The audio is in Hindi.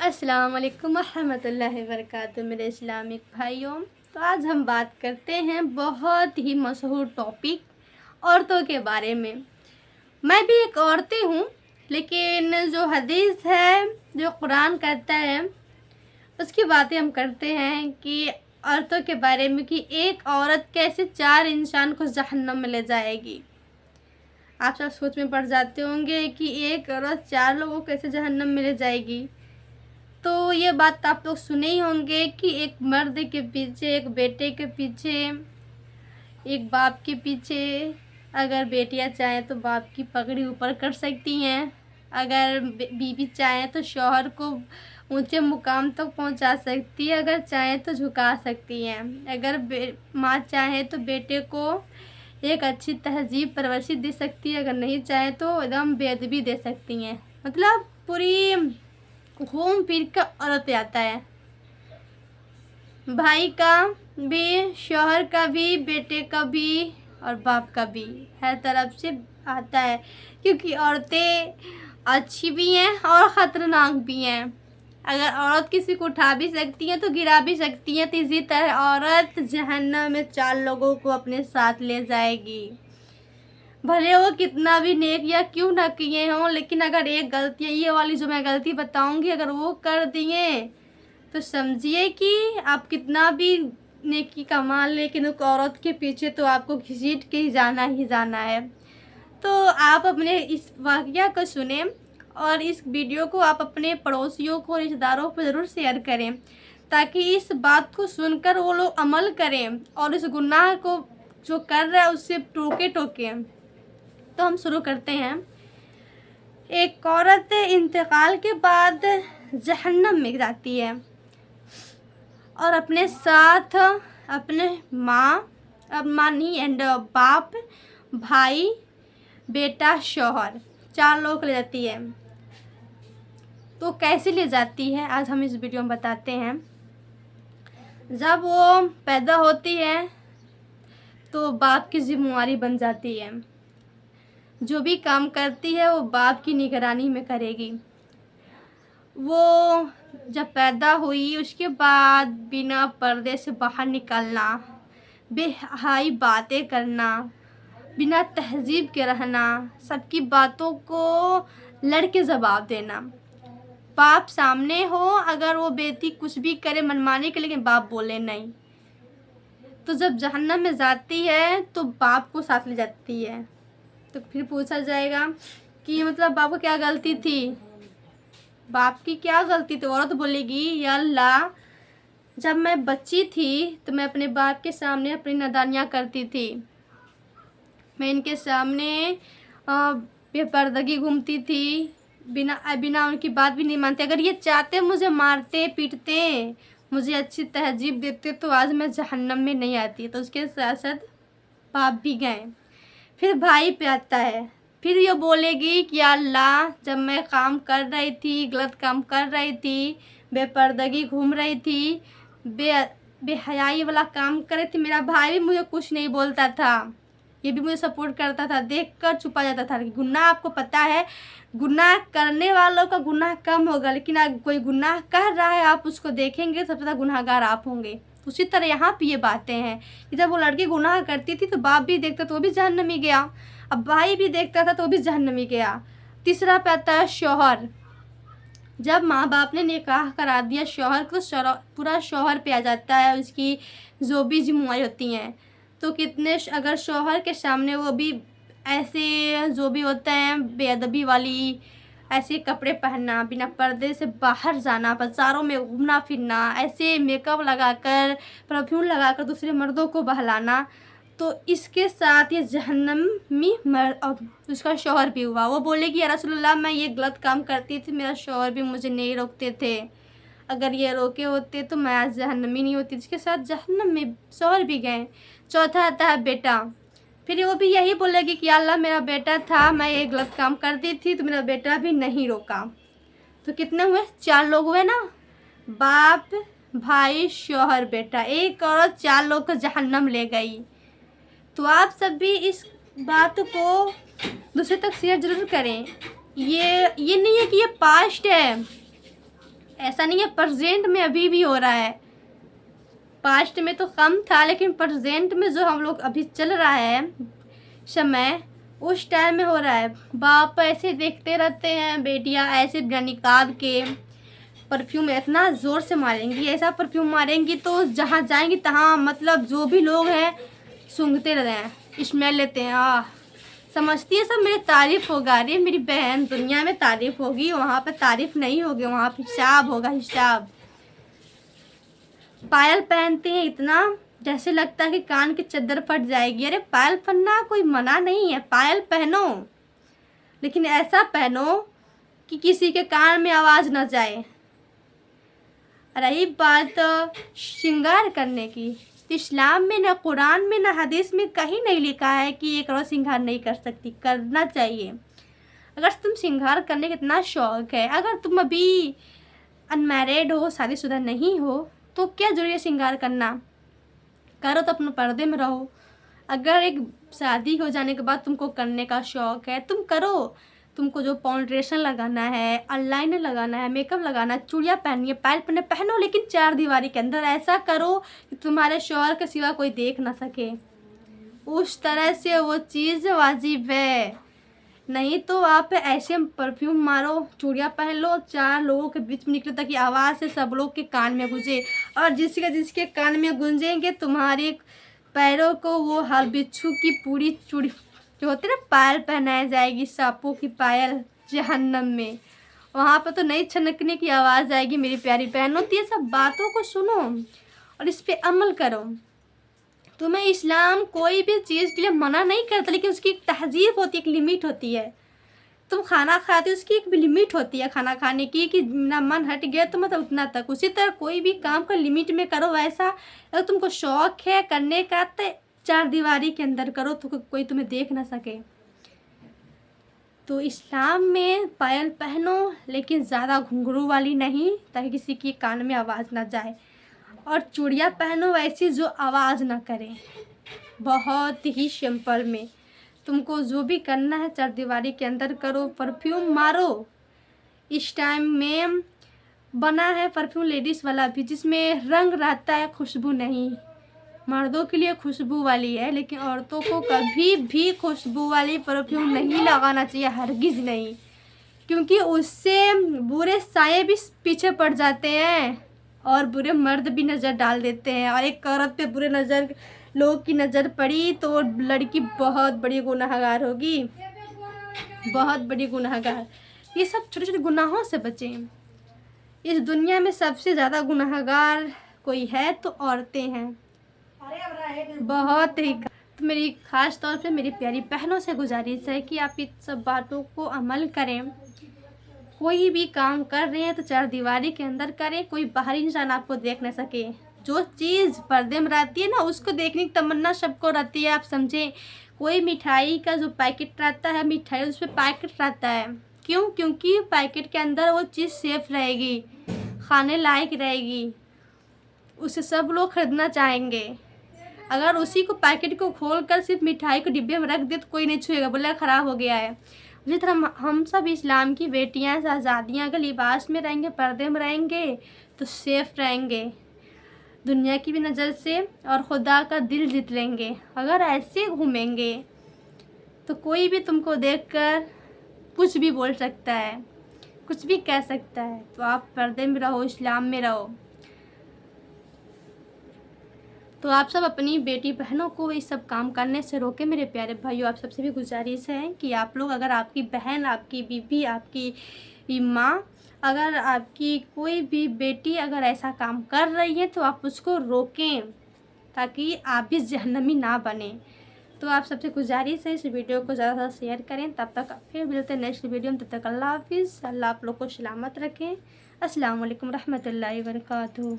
अस्सलाम वालेकुम रहमतुल्लाहि वबरकातुहू मेरे इस्लामिक भाइयों। तो आज हम बात करते हैं बहुत ही मशहूर टॉपिक औरतों के बारे में। मैं भी एक औरत हूँ, लेकिन जो हदीस है, जो कुरान कहता है, उसकी बातें हम करते हैं कि औरतों के बारे में कि एक औरत कैसे 4 इंसान को जहन्नम में ले जाएगी। आप सब सोच में पड़ जाते होंगे कि एक औरत 4 लोगों को कैसे जहन्नम में ले जाएगी। तो ये बात आप लोग सुने ही होंगे कि एक मर्द के पीछे, एक बेटे के पीछे, एक बाप के पीछे, अगर बेटियां चाहें तो बाप की पगड़ी ऊपर कर सकती हैं, अगर बीवी चाहें तो शौहर को ऊंचे मुकाम तक पहुंचा सकती है, अगर चाहें तो झुका सकती हैं, अगर माँ चाहे तो बेटे को एक अच्छी तहजीब परवरिश दे सकती है, अगर नहीं चाहे तो एकदम बेअदबी दे सकती हैं। मतलब पूरी घूम फिर कर औरत आता है, भाई का भी, शौहर का भी, बेटे का भी और बाप का भी, हर तरफ से आता है। क्योंकि औरतें अच्छी भी हैं और ख़तरनाक भी हैं। अगर औरत किसी को उठा भी सकती हैं तो गिरा भी सकती हैं, तो इसी तरह औरत जहन्नम में 4 लोगों को अपने साथ ले जाएगी। भले वो कितना भी नेक या क्यों ना किए हों, लेकिन अगर एक गलती, ये वाली जो मैं गलती बताऊंगी, अगर वो कर दिए तो समझिए कि आप कितना भी नेकी कमा, लेकिन उस औरत के पीछे तो आपको घसीट के ही जाना है। तो आप अपने इस वाक़या को सुने और इस वीडियो को आप अपने पड़ोसियों को, रिश्तेदारों को ज़रूर शेयर करें, ताकि इस बात को सुनकर वो लोग अमल करें और इस गुनाह को जो कर रहा है उससे टोके। तो हम शुरू करते हैं। एक औरत इंतकाल के बाद जहन्नम में जाती है और अपने साथ अपने माँ नहीं एंड बाप, भाई, बेटा, शौहर, 4 लोग ले जाती है। तो कैसे ले जाती है आज हम इस वीडियो में बताते हैं। जब वो पैदा होती है तो बाप की जिम्मेवारी बन जाती है, जो भी काम करती है वो बाप की निगरानी में करेगी। वो जब पैदा हुई उसके बाद बिना पर्दे से बाहर निकलना, बेहाई बातें करना, बिना तहजीब के रहना, सबकी बातों को लड़के जवाब देना, बाप सामने हो अगर वो बेटी कुछ भी करे मनमानी के, लेकिन बाप बोले नहीं। तो जब जहन्नम में जाती है तो बाप को साथ ले जाती है। तो फिर पूछा जाएगा कि मतलब बाप को क्या गलती थी, बाप की क्या गलती थी। औरत बोलेगी, या अल्लाह, जब मैं बच्ची थी तो मैं अपने बाप के सामने अपनी नादानियाँ करती थी, मैं इनके सामने बेपर्दगी घूमती थी, बिना उनकी बात भी नहीं मानते। अगर ये चाहते मुझे मारते पीटते, मुझे अच्छी तहजीब देते, तो आज मैं जहन्नम में नहीं आती। तो उसके साथ साथ बाप भी गए। फिर भाई पे आता है, फिर ये बोलेगी कि अल्लाह, जब मैं काम कर रही थी, गलत काम कर रही थी, बेपर्दगी घूम रही थी, बेहयाई वाला काम कर रही थी, मेरा भाई भी मुझे कुछ नहीं बोलता था, ये भी मुझे सपोर्ट करता था, देखकर छुपा जाता था। गुनाह आपको पता है, गुनाह करने वालों का गुनाह कम होगा, लेकिन अगर कोई गुनाह कर रहा है आप उसको देखेंगे, सबसे ज़्यादा गुनाहगार आप होंगे। उसी तरह यहाँ पे ये बातें हैं कि जब वो लड़की गुनाह करती थी तो बाप भी देखता तो वो भी जहन्नमी गया, अब भाई भी देखता था तो वो भी जहन्नमी गया। तीसरा पे आता है शौहर। जब माँ बाप ने निकाह करा दिया शौहर को, पूरा शौहर पे आ जाता है उसकी जो भी जिम्मेदारी होती हैं। तो कितने, अगर शौहर के सामने वो भी ऐसे जो भी होता है बेअदबी वाली, ऐसे कपड़े पहनना, बिना पर्दे से बाहर जाना, बाज़ारों में घूमना फिरना, ऐसे मेकअप लगाकर, परफ्यूम लगाकर दूसरे मर्दों को बहलाना, तो इसके साथ ये जहन्नमी उसका शौहर भी हुआ। वो बोलेगी, या रसूलुल्लाह, मैं ये गलत काम करती थी, मेरा शौहर भी मुझे नहीं रोकते थे, अगर ये रोके होते तो मैं आज जहन्नमी नहीं होती। इसके साथ जहन्नम में शौहर भी गए। चौथा आता है बेटा। फिर वो भी यही बोलेगी कि अल्लाह, मेरा बेटा था, मैं ये गलत काम करती थी तो मेरा बेटा भी नहीं रोका। तो कितने हुए, 4 लोग हुए ना, बाप, भाई, शौहर, बेटा। एक औरत 4 लोग को जहन्नम ले गई। तो आप सब भी इस बात को दूसरे तक शेयर ज़रूर करें। ये नहीं है कि ये पास्ट है, ऐसा नहीं है, प्रेजेंट में अभी भी हो रहा है। पास्ट में तो कम था, लेकिन प्रेजेंट में जो हम लोग अभी चल रहा है समय, उस टाइम में हो रहा है। बाप ऐसे देखते रहते हैं, बेटियां ऐसे बिना निकाब के परफ्यूम इतना ज़ोर से मारेंगी, ऐसा परफ्यूम मारेंगी तो जहाँ जाएंगी तहाँ मतलब जो भी लोग हैं सूंघते रहते हैं, स्मेल लेते हैं। समझती है सब मेरी तारीफ़ होगा। अरे मेरी बहन, दुनिया में तारीफ़ होगी, वहाँ पे तारीफ़ नहीं होगी, वहाँ पे हिसाब होगा, हिसाब। पायल पहनते हैं इतना जैसे लगता है कि कान की चद्दर फट जाएगी। अरे पायल पहनना कोई मना नहीं है, पायल पहनो, लेकिन ऐसा पहनो कि किसी के कान में आवाज़ न जाए। रही बात श्रृंगार करने की, इस्लाम में न कुरान में न हदीस में कहीं नहीं लिखा है कि एक औरत श्रृंगार नहीं कर सकती, करना चाहिए। अगर तुम श्रृंगार करने का इतना शौक़ है, अगर तुम अभी अनमैरिड हो, शादीशुदा नहीं हो, तो क्या जरूरी है श्रृंगार करना? करो तो अपने पर्दे में रहो। अगर एक शादी हो जाने के बाद तुमको करने का शौक़ है, तुम करो। तुमको जो फाउंडेशन लगाना है, आईलाइनर लगाना है, मेकअप लगाना है, चूड़ियाँ पहननी है, पायल पहनने, पहनो, लेकिन 4 दीवारी के अंदर। ऐसा करो कि तुम्हारे शौहर के सिवा कोई देख ना सके। उस तरह से वो चीज़ वाजिब है। नहीं तो आप ऐसे परफ्यूम मारो, चूड़ियाँ पहन लो, 4 लोगों के बीच में निकले ताकि आवाज़ से सब लोग के कान में गूंजे, और जिसके कान में गूंजेंगे तुम्हारे पैरों को वो हर बिच्छू की पूरी चूड़ी जो होती है ना पायल पहनाई जाएगी, सांपों की पायल जहन्नम में। वहाँ पर तो नई छनकने की आवाज़ आएगी। मेरी प्यारी बहनों, तो ये सब बातों को सुनो और इस पे अमल करो। तुम्हें इस्लाम कोई भी चीज़ के लिए मना नहीं करता, लेकिन उसकी एक तहज़ीब होती है, एक लिमिट होती है। तुम खाना खाते हो, उसकी एक लिमिट होती है खाना खाने की, कि ना मन हट गया तो मतलब उतना तक। उसी तरह कोई भी काम को लिमिट में करो। वैसा अगर तुमको शौक़ है करने का तो 4 दीवारी के अंदर करो, तो कोई तुम्हें देख ना सके। तो इस्लाम में पायल पहनो, लेकिन ज़्यादा घुंघरू वाली नहीं, ताकि किसी की कान में आवाज़ ना जाए। और चूड़ियाँ पहनो वैसी जो आवाज़ ना करे, बहुत ही सिंपल में। तुमको जो भी करना है 4 दीवारी के अंदर करो। परफ्यूम मारो। इस टाइम में बना है परफ्यूम लेडीज़ वाला भी, जिसमें रंग रहता है, खुशबू नहीं। मर्दों के लिए खुशबू वाली है, लेकिन औरतों को कभी भी खुशबू वाली परफ्यूम नहीं लगाना चाहिए, हरगिज़ नहीं। क्योंकि उससे बुरे साये भी पीछे पड़ जाते हैं और बुरे मर्द भी नज़र डाल देते हैं। और एक औरत पे बुरे नज़र लोग की नज़र पड़ी तो लड़की बहुत बड़ी गुनहगार होगी, बहुत बड़ी गुनहगार। ये सब छोटे छोटे गुनाहों से बचें। इस दुनिया में सबसे ज़्यादा गुनहगार कोई है तो औरतें हैं, बहुत ही। तो मेरी ख़ास तौर पे मेरी प्यारी बहनों से गुजारिश है कि आप इन सब बातों को अमल करें। कोई भी काम कर रहे हैं तो 4 दीवारी के अंदर करें, कोई बाहरी इंसान आपको देख न सके। जो चीज़ पर्दे में रहती है ना, उसको देखने की तमन्ना सबको रहती है। आप समझें, कोई मिठाई का जो पैकेट रहता है, मिठाई उस पर पैकेट रहता है, क्यों? क्योंकि पैकेट के अंदर वो चीज़ सेफ रहेगी, खाने लायक रहेगी, उसे सब लोग ख़रीदना चाहेंगे। अगर उसी को पैकेट को खोल कर सिर्फ मिठाई को डिब्बे में रख दे तो कोई नहीं छुएगा, बोलेगा ख़राब हो गया है। उसी तरह हम सब इस्लाम की बेटियां, शहजादियाँ अगर लिबास में रहेंगे, पर्दे में रहेंगे तो सेफ रहेंगे दुनिया की भी नज़र से, और खुदा का दिल जीत लेंगे। अगर ऐसे घूमेंगे तो कोई भी तुमको देखकर कुछ भी बोल सकता है, कुछ भी कह सकता है। तो आप पर्दे में रहो, इस्लाम में रहो। तो आप सब अपनी बेटी बहनों को इस सब काम करने से रोकें। मेरे प्यारे भाइयों, आप सबसे भी गुजारिश है कि आप लोग, अगर आपकी बहन, आपकी बीबी, आपकी माँ, अगर आपकी कोई भी बेटी अगर ऐसा काम कर रही है तो आप उसको रोकें, ताकि आप भी जहन्नमी ना बने। तो आप सबसे गुजारिश है इस वीडियो को ज़्यादा से शेयर करें। तब तक फिर मिलते हैं नेक्स्ट वीडियो में। तब तक अल्लाह हाफिज़। अल्लाह आप लोग को सलामत रखें। अस्सलाम वालेकुम रहमतुल्लाहि व बरकातहू।